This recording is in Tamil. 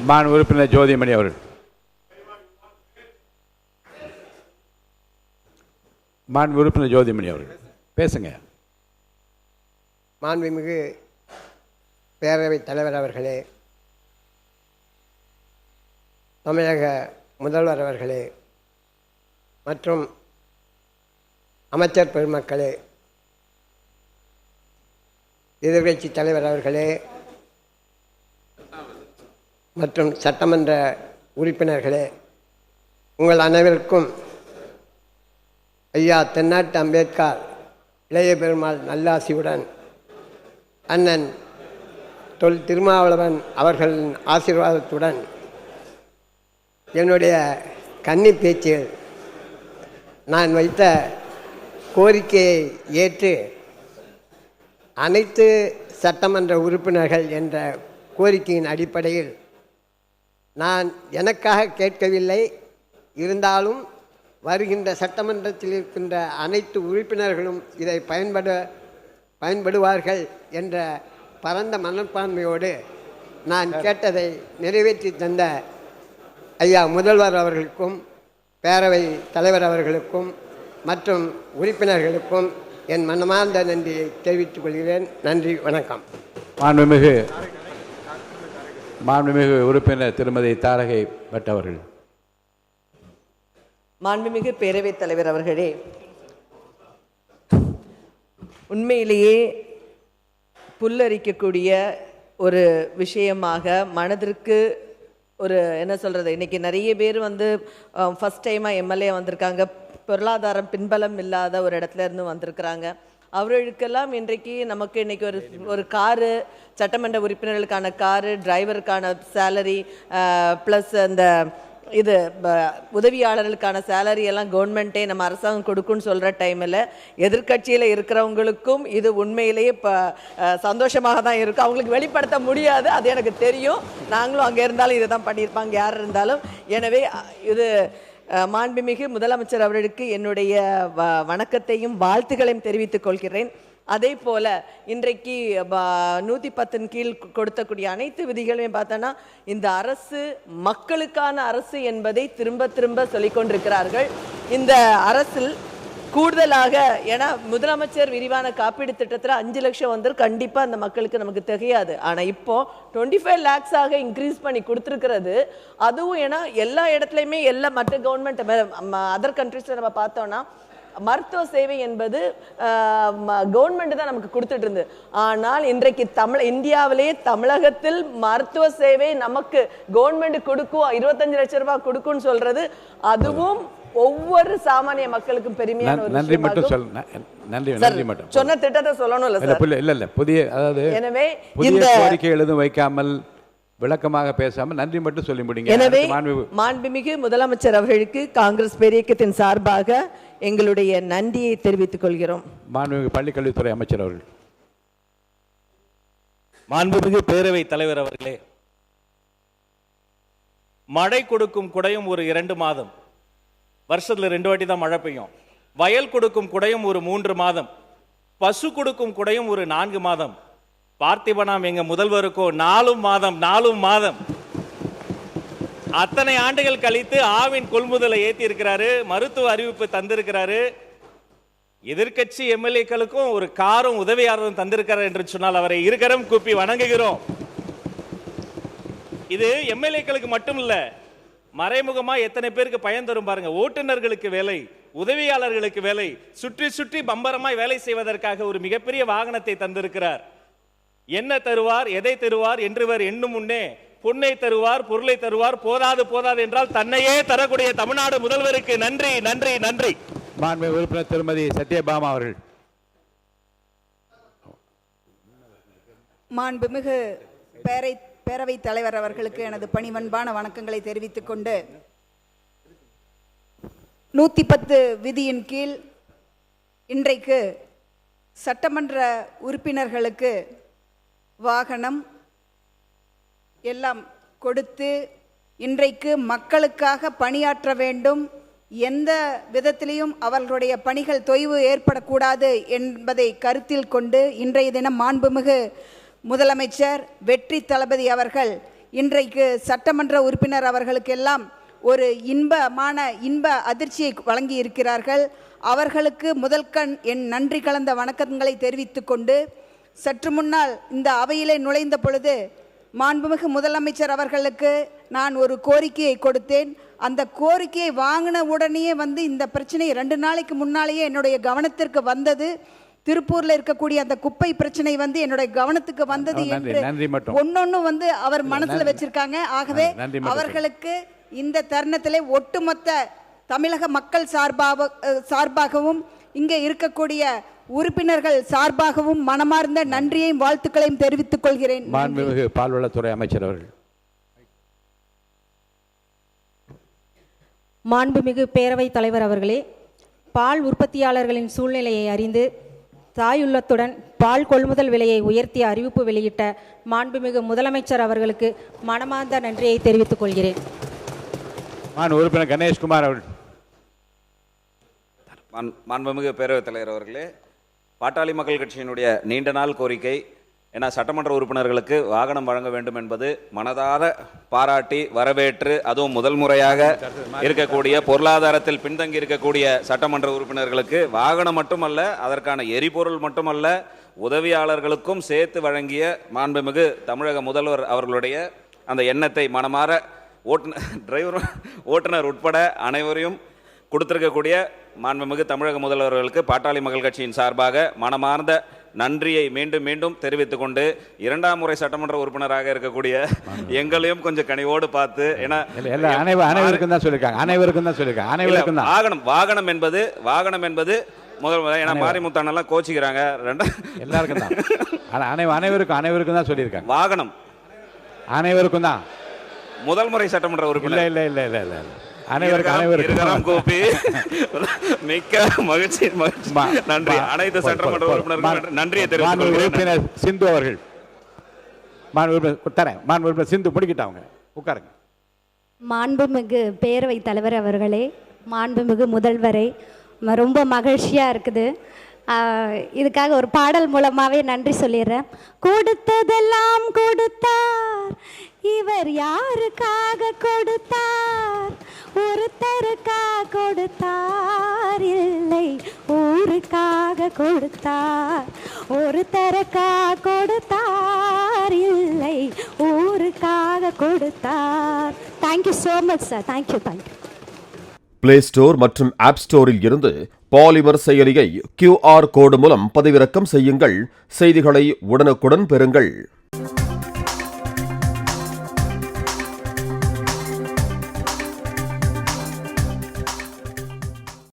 மாண்பு உறுப்பினர் ஜோதிமணி அவர்கள். மாண்பு உறுப்பினர் ஜோதிமணி அவர்கள் பேசுங்க. மாண்புமிகு பேரவைத் தலைவர் அவர்களே, தமிழக முதல்வர் அவர்களே மற்றும் அமைச்சர் பெருமக்களே, எதிர்க்கட்சி தலைவர் அவர்களே மற்றும் சட்டமன்ற உறுப்பினர்களே, உங்கள் அனைவருக்கும் ஐயா தென்னாட்டு அம்பேத்கர் இளைய பெருமாள் நல்லாசியுடன் அண்ணன் திருமாவளவன் அவர்களின் ஆசீர்வாதத்துடன் என்னுடைய கன்னி பேச்சில் நான் வைத்த கோரிக்கையை ஏற்று அனைத்து சட்டமன்ற உறுப்பினர்கள் என்ற கோரிக்கையின் அடிப்படையில் நான் எனக்காக கேட்கவில்லை, இருந்தாலும் வருகின்ற சட்டமன்றத்தில் இருக்கின்ற அனைத்து உறுப்பினர்களும் இதை பயன்படுவார்கள் என்ற பரந்த மனப்பான்மையோடு நான் கேட்டதை நிறைவேற்றி தந்த ஐயா முதல்வர் அவர்களுக்கும் பேரவை தலைவர் அவர்களுக்கும் மற்றும் உறுப்பினர்களுக்கும் என் மனமார்ந்த நன்றியை தெரிவித்துக் கொள்கிறேன். நன்றி, வணக்கம். மாண்புமிகு உறுப்பினர் திருமதி தாரகை பட் அவர்கள். மாண்புமிகு பேரவைத் தலைவர் அவர்களே, உண்மையிலேயே புல்லரிக்கக்கூடிய ஒரு விஷயமாக மனதிற்கு ஒரு என்ன சொல்கிறது, இன்றைக்கி நிறைய பேர் ஃபஸ்ட் டைமாக எம்எல்ஏ வந்திருக்காங்க, பொருளாதாரம் பின்பலம் இல்லாத ஒரு இடத்துல இருந்து வந்திருக்கிறாங்க. அவர்களுக்கெல்லாம் இன்றைக்கு நமக்கு இன்றைக்கி ஒரு காரு, சட்டமன்ற உறுப்பினர்களுக்கான காரு, டிரைவருக்கான சேலரி ப்ளஸ் அந்த இது உதவியாளர்களுக்கான சேலரி எல்லாம் கவர்மெண்ட்டே நம்ம அரசாங்கம் கொடுக்குன்னு சொல்கிற டைமில் எதிர்கட்சியில் இருக்கிறவங்களுக்கும் இது உண்மையிலேயே இப்போ சந்தோஷமாக தான் இருக்கும். அவங்களுக்கு வெளிப்படுத்த முடியாது, அது எனக்கு தெரியும். நாங்களும் அங்கே இருந்தாலும் இதை தான் பண்ணியிருப்பாங்க யார் இருந்தாலும். எனவே இது மாண்புமிகு முதலமைச்சர் அவர்களுக்கு என்னுடைய வணக்கத்தையும் வாழ்த்துக்களையும் தெரிவித்துக் கொள்கிறேன். அதே போல் இன்றைக்கு 110 கீழ் கொடுத்தக்கூடிய அனைத்து விதிகளையும் பார்த்தோன்னா இந்த அரசு மக்களுக்கான அரசு என்பதை திரும்ப திரும்ப சொல்லிக்கொண்டிருக்கிறார்கள். இந்த அரசில் கூடுதலாக ஏன்னா முதலமைச்சர் விரிவான காப்பீடு திட்டத்தில் 5 லட்சம் கண்டிப்பாக அந்த மக்களுக்கு நமக்கு தெரியாது. ஆனால் இப்போ 25 lakhs இன்க்ரீஸ் பண்ணி கொடுத்துருக்கிறது. அதுவும் ஏன்னா எல்லா இடத்துலையுமே எல்லா மற்ற கவர்மெண்ட் அதர் கண்ட்ரீஸில் நம்ம பார்த்தோன்னா மருத்துவ சேவை என்பது கவர்மெண்ட் தான் நமக்கு கொடுத்துட்டு இருந்து. ஆனால் இன்றைக்கு இந்தியாவிலேயே தமிழகத்தில் மருத்துவ சேவை நமக்கு கவர்மெண்ட் கொடுக்கும், 25 லட்சம் ரூபாய் கொடுக்கும்னு சொல்றது அதுவும் ஒவ்வொரு சாமானிய மக்களுக்கும் பெருமையான ஒரு நன்றி மட்டும் சொன்ன திட்டத்தை சொல்லணும் இல்ல புதிய அதாவது எனவே இந்த கோரிக்கை எழுதும் வைக்காமல் விளக்கமாக பேசாமல் நன்றி மட்டும் சொல்லி முடிங்க. எனவே மாண்புமிகு முதலமைச்சர் அவர்களுக்கு காங்கிரஸ் பேரியக்கத்தின் சார்பாக எங்களுடைய நன்றியை தெரிவித்துக் கொள்கிறோம். மாண்புமிகு பள்ளிக்கல்வித்துறை அமைச்சர் அவர்கள். மாண்புமிகு பேரவை தலைவர் அவர்களே, மழை கொடுக்கும் குடையும் ஒரு 2 மாதம், வருஷத்துல 2 வாட்டி தான் மழை பெய்யும். வயல் கொடுக்கும் குடையும் ஒரு 3 மாதம், பசு கொடுக்கும் குடையும் ஒரு 4 மாதம். பார்த்திபனாம் எங்க முதல்வருக்கோ 4 மாதம். அத்தனை ஆண்டுகள் கழித்து ஆவின் கொள்முதலை ஏற்றி இருக்கிறாரு, மருத்துவ அறிவிப்பு தந்திருக்கிறாரு. எதிர்கட்சி எம்எல்ஏக்களுக்கும் ஒரு காரும் உதவியாளரும் தந்திருக்கிறார் என்று சொன்னால் அவரை இருக்கரம் கூப்பி வணங்குகிறோம். இது எம்எல்ஏக்களுக்கு மட்டும் இல்ல, மறைமுகமா எத்தனை பேருக்கு பயன் தரும் பாருங்க. ஓட்டுநர்களுக்கு வேலை, உதவியாளர்களுக்கு வேலை, சுற்றி சுற்றி பம்பரமாய் வேலை செய்வதற்காக ஒரு மிகப்பெரிய வாகனத்தை தந்திருக்கிறார். என்ன தருவார், எதை தருவார் என்றுவர் எண்ணும் முன்னே பொன்னை தருவார், பொருளை தருவார், போதாது என்றால் தன்னையே தரக்கூடிய தமிழ்நாடு முதல்வருக்கு நன்றி நன்றி நன்றி. மாண்புமிகு உறுப்பினர் திருமதி சத்யபாமா அவர்கள். மாண்புமிகு பேரவைத் தலைவர் அவர்களுக்கு எனது பணிவன்பான வணக்கங்களை தெரிவித்துக் கொண்டு 110 விதியின் கீழ் இன்றைக்கு சட்டமன்ற உறுப்பினர்களுக்கு வாகனம் எல்லாம் கொடுத்து இன்றைக்கு மக்களுக்காக பணியாற்ற வேண்டும், எந்த விதத்திலையும் அவர்களுடைய பணிகள் தொய்வு ஏற்படக்கூடாது என்பதை கருத்தில் கொண்டு இன்றைய தினம் மாண்புமிகு முதலமைச்சர் வெற்றி தளபதி அவர்கள் இன்றைக்கு சட்டமன்ற உறுப்பினர் அவர்களுக்கெல்லாம் ஒரு இன்ப அதிர்ச்சியை வழங்கி இருக்கிறார்கள். அவர்களுக்கு முதல்கண் என் நன்றி கலந்த வணக்கங்களை தெரிவித்துக் கொண்டு, சற்று முன்னால் இந்த அவையிலே நுழைந்த பொழுது மாண்புமிகு முதலமைச்சர் அவர்களுக்கு நான் ஒரு கோரிக்கையை கொடுத்தேன். அந்த கோரிக்கையை வாங்கின உடனேயே இந்த பிரச்சனை 2 நாளைக்கு முன்னாலேயே என்னுடைய கவனத்திற்கு வந்தது. திருப்பூர்ல இருக்கக்கூடிய அந்த குப்பை பிரச்சனை என்னுடைய கவனத்துக்கு வந்தது என்று ஒன்னொன்னு அவர் மனசுல வச்சிருக்காங்க. ஆகவே அவர்களுக்கு இந்த தருணத்திலே ஒட்டுமொத்த தமிழக மக்கள் சார்பாகவும் இங்கே இருக்கக்கூடிய உறுப்பினர்கள் சார்பாகவும் மனமார்ந்த நன்றியையும் வாழ்த்துக்களையும் தெரிவித்துக் கொள்கிறேன். மாண்புமிகு பால்வளத்துறை அமைச்சர் அவர்கள். மாண்புமிகு பேரவைத் தலைவர் அவர்களே, பால் உற்பத்தியாளர்களின் சூழ்நிலையை அறிந்து தாயுள்ளத்துடன் பால் கொள்முதல் விலையை உயர்த்திய அறிவிப்பு வெளியிட்ட மாண்புமிகு முதலமைச்சர் அவர்களுக்கு மனமார்ந்த நன்றியை தெரிவித்துக் கொள்கிறேன். உறுப்பினர் கணேஷ்குமார் அவர்கள். மாண்புமிகு பேரவைத் தலைவர் அவர்களே, பாட்டாளி மக்கள் கட்சியினுடைய நீண்ட நாள் கோரிக்கை, ஏன்னா சட்டமன்ற உறுப்பினர்களுக்கு வாகனம் வழங்க வேண்டும் என்பது மனதார பாராட்டி வரவேற்று, அதுவும் முதல் முறையாக இருக்கக்கூடிய பொருளாதாரத்தில் பின்தங்கி இருக்கக்கூடிய சட்டமன்ற உறுப்பினர்களுக்கு வாகனம் மட்டுமல்ல, அதற்கான எரிபொருள் மட்டுமல்ல, உதவியாளர்களுக்கும் சேர்த்து வழங்கிய மாண்புமிகு தமிழக முதல்வர் அவர்களுடைய அந்த எண்ணத்தை மனமாற ஓட்டுநர் உட்பட அனைவரையும் கொடுத்திருக்கக்கூடிய மாண்புமிகு தமிழக முதல்வர்களுக்கு பாட்டாளி மக்கள் கட்சியின் சார்பாக மனமார்ந்த நன்றியை மீண்டும் மீண்டும் தெரிவித்துக் கொண்டு, 2ஆம் முறை சட்டமன்ற உறுப்பினராக இருக்கக்கூடிய எங்களையும் கொஞ்சம் கனிவோடு பார்த்து, ஏன்னா அனைவருக்கும் தான் சொல்லியிருக்காங்க. வாகனம் என்பது முதல், ஏன்னா மாரிமுத்தானெல்லாம் கோச்சிக்கிறாங்க, எல்லாருக்கும் தான், அனைவருக்கும் தான் சொல்லியிருக்காங்க. வாகனம் அனைவருக்கும் தான். முதல் முறை சட்டமன்ற உறுப்பினர் இல்ல மிக்க மகிழ்ச்சி. நன்றி. அனைத்து சட்டமன்ற உறுப்பினர்களுக்கும் நன்றியை தெரிவித்துக் சிந்து அவர்கள். சிந்து முடிக்கிட்டாங்க, உட்காருங்க. மாண்புமிகு பேரவைத் தலைவர் அவர்களே, மாண்புமிகு முதல்வரை, ரொம்ப மகிழ்ச்சியா இருக்குது. இதுக்காக ஒரு பாடல் மூலமாவே நன்றி சொல்லிடுறேன். கொடுத்ததெல்லாம் கொடுத்தார், இவர் யாருக்காக கொடுத்தார்? ஒருத்தருக்காக கொடுத்தார், இல்லை ஊருக்காக கொடுத்தார். ஒருத்தருக்காக கொடுத்தார், இல்லை ஊருக்காக கொடுத்தார். Thank you so much sir. Thank you. Play store மற்றும் ஆப் ஸ்டோரில் இருந்து பாலிமர் செயலியை QR கோடு மூலம் பதிவிறக்கம் செய்யுங்கள். செய்திகளை உடனுக்குடன் பெறுங்கள்.